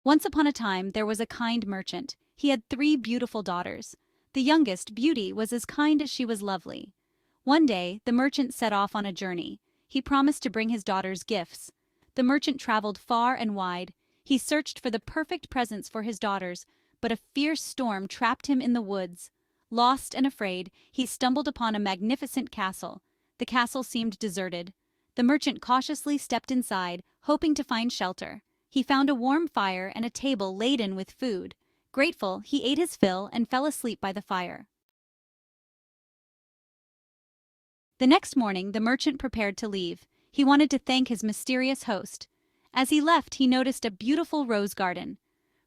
Once upon a time, there was a kind merchant. He had 3 beautiful daughters. The youngest, Beauty, was as kind as she was lovely. One day, the merchant set off on a journey. He promised to bring his daughters gifts. The merchant traveled far and wide. He searched for the perfect presents for his daughters, but a fierce storm trapped him in the woods. Lost and afraid, he stumbled upon a magnificent castle. The castle seemed deserted. The merchant cautiously stepped inside, hoping to find shelter. He found a warm fire and a table laden with food. Grateful, he ate his fill and fell asleep by the fire. The next morning, the merchant prepared to leave. He wanted to thank his mysterious host. As he left, he noticed a beautiful rose garden.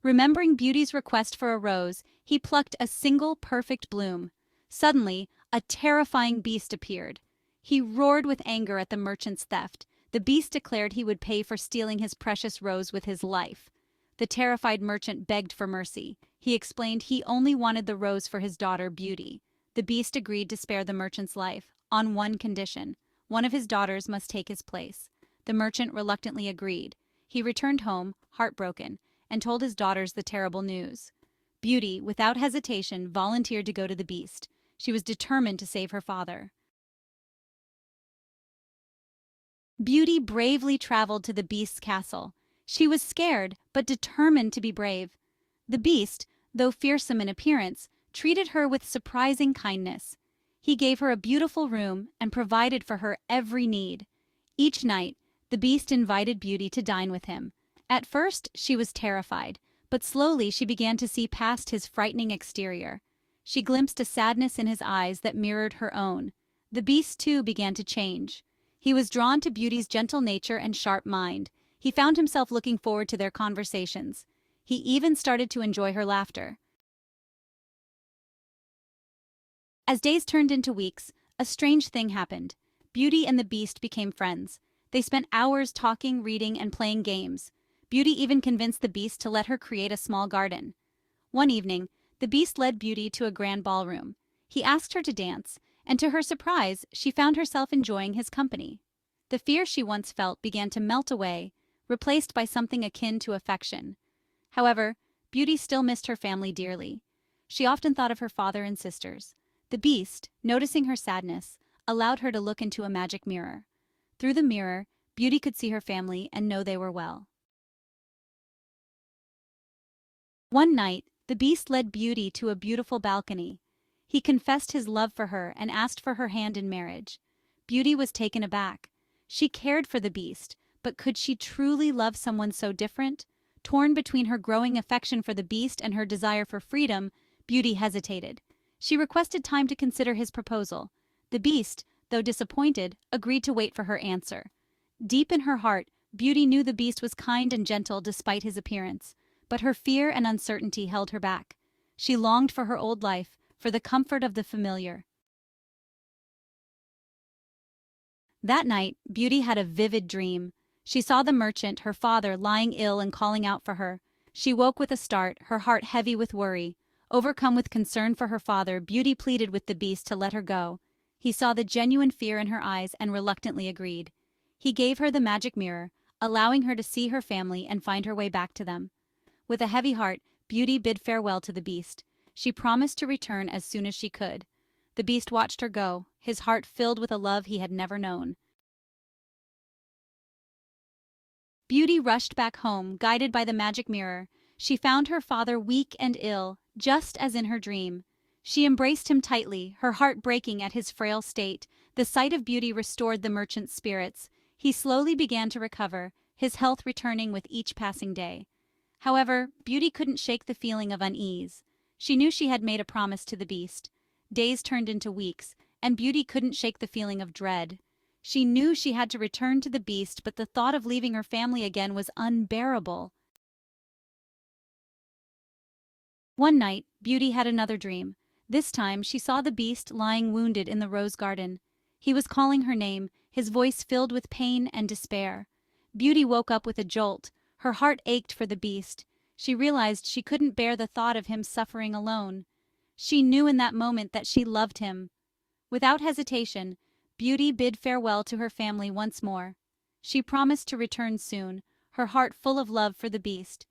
Remembering Beauty's request for a rose, he plucked a single perfect bloom. Suddenly, a terrifying beast appeared. He roared with anger at the merchant's theft. The beast declared he would pay for stealing his precious rose with his life. The terrified merchant begged for mercy. He explained he only wanted the rose for his daughter Beauty. The beast agreed to spare the merchant's life, on one condition: one of his daughters must take his place. The merchant reluctantly agreed. He returned home, heartbroken, and told his daughters the terrible news. Beauty, without hesitation, volunteered to go to the beast. She was determined to save her father. Beauty bravely traveled to the beast's castle. She was scared, but determined to be brave. The beast, though fearsome in appearance, treated her with surprising kindness. He gave her a beautiful room and provided for her every need. Each night, the beast invited Beauty to dine with him. At first, she was terrified, but slowly she began to see past his frightening exterior. She glimpsed a sadness in his eyes that mirrored her own. The beast, too, began to change. He was drawn to Beauty's gentle nature and sharp mind. He found himself looking forward to their conversations. He even started to enjoy her laughter. As days turned into weeks, a strange thing happened. Beauty and the beast became friends. They spent hours talking, reading, and playing games. Beauty even convinced the beast to let her create a small garden. One evening, the beast led Beauty to a grand ballroom. He asked her to dance, and to her surprise, she found herself enjoying his company. The fear she once felt began to melt away, replaced by something akin to affection. However, Beauty still missed her family dearly. She often thought of her father and sisters. The beast, noticing her sadness, allowed her to look into a magic mirror. Through the mirror, Beauty could see her family and know they were well. One night, the beast led Beauty to a beautiful balcony. He confessed his love for her and asked for her hand in marriage. Beauty was taken aback. She cared for the beast, but could she truly love someone so different? Torn between her growing affection for the beast and her desire for freedom, Beauty hesitated. She requested time to consider his proposal. The beast, though disappointed, agreed to wait for her answer. Deep in her heart, Beauty knew the beast was kind and gentle despite his appearance, but her fear and uncertainty held her back. She longed for her old life, for the comfort of the familiar. That night, Beauty had a vivid dream. She saw the merchant, her father, lying ill and calling out for her. She woke with a start, her heart heavy with worry. Overcome with concern for her father, Beauty pleaded with the beast to let her go. He saw the genuine fear in her eyes and reluctantly agreed. He gave her the magic mirror, allowing her to see her family and find her way back to them. With a heavy heart, Beauty bid farewell to the beast. She promised to return as soon as she could. The beast watched her go, his heart filled with a love he had never known. Beauty rushed back home, guided by the magic mirror. She found her father weak and ill, just as in her dream. She embraced him tightly, her heart breaking at his frail state. The sight of Beauty restored the merchant's spirits. He slowly began to recover, his health returning with each passing day. However, Beauty couldn't shake the feeling of unease. She knew she had made a promise to the beast. Days turned into weeks, and Beauty couldn't shake the feeling of dread. She knew she had to return to the beast, but the thought of leaving her family again was unbearable. One night, Beauty had another dream. This time, she saw the beast lying wounded in the rose garden. He was calling her name, his voice filled with pain and despair. Beauty woke up with a jolt. Her heart ached for the beast. She realized she couldn't bear the thought of him suffering alone. She knew in that moment that she loved him. Without hesitation, Beauty bid farewell to her family once more. She promised to return soon, her heart full of love for the beast.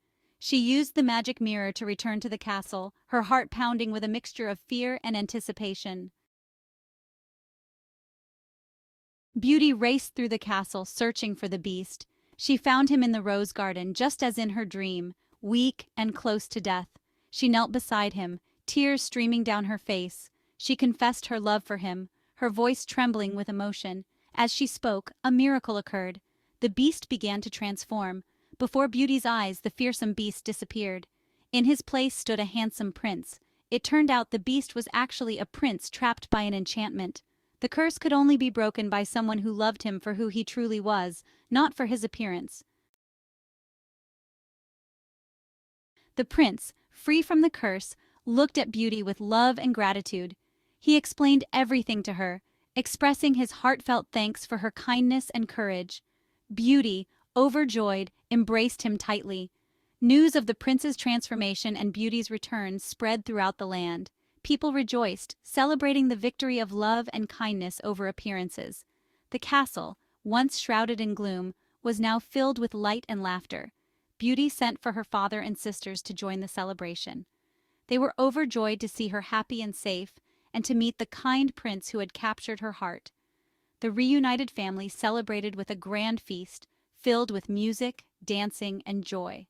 She used the magic mirror to return to the castle, her heart pounding with a mixture of fear and anticipation. Beauty raced through the castle, searching for the beast. She found him in the rose garden, just as in her dream, weak and close to death. She knelt beside him, tears streaming down her face. She confessed her love for him, her voice trembling with emotion. As she spoke, a miracle occurred. The beast began to transform. Before Beauty's eyes, the fearsome beast disappeared. In his place stood a handsome prince. It turned out the beast was actually a prince trapped by an enchantment. The curse could only be broken by someone who loved him for who he truly was, not for his appearance. The prince, free from the curse, looked at Beauty with love and gratitude. He explained everything to her, expressing his heartfelt thanks for her kindness and courage. Beauty, overjoyed, embraced him tightly. News of the prince's transformation and Beauty's return spread throughout the land. People rejoiced, celebrating the victory of love and kindness over appearances. The castle, once shrouded in gloom, was now filled with light and laughter. Beauty sent for her father and sisters to join the celebration. They were overjoyed to see her happy and safe, and to meet the kind prince who had captured her heart. The reunited family celebrated with a grand feast, filled with music, dancing, and joy.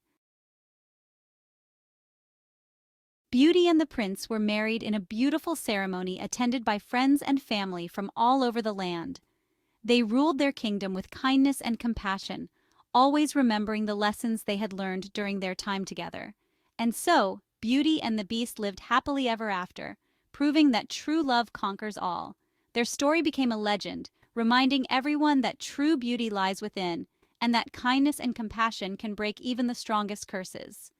Beauty and the prince were married in a beautiful ceremony attended by friends and family from all over the land. They ruled their kingdom with kindness and compassion, always remembering the lessons they had learned during their time together. And so, Beauty and the Beast lived happily ever after, proving that true love conquers all. Their story became a legend, reminding everyone that true beauty lies within, and that kindness and compassion can break even the strongest curses.